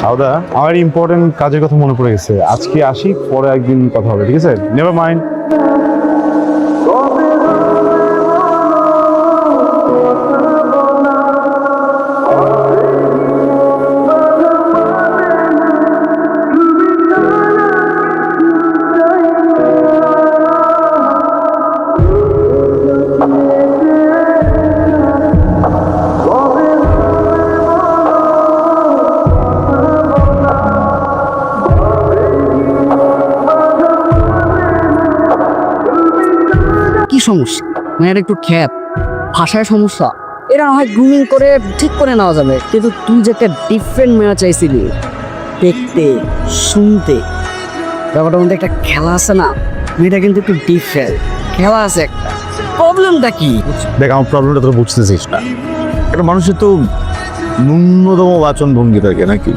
হাওদা, আমার ইম্পর্টেন্ট কাজের কথা মনে পড়ে গেছে। আজকে আসি, পরে একদিন কথা হবে, ঠিক আছে? Never mind. কি সমস্যা? মেয়ের একটু খ্যাপ, ভাষায় সমস্যা, এরা না হয় গ্রুমিং করে ঠিক করে নেওয়া যাবে, কিন্তু তুই যে একটা ডিফারেন্ট মেয়ে চাইছিলি, দেখতে শুনতে, ব্যাপারটার মধ্যে একটা খেলা আছে না, মেয়েটা কিন্তু একটু ডিফারেন্ট খেলা আছে একটা। প্রবলেমটা কি? দেখ, আমার প্রবলেমটা তোরা বুঝতেছিস না। একটা মানুষের তো ন্যূনতম বাচন ভঙ্গি থাকে নাকি?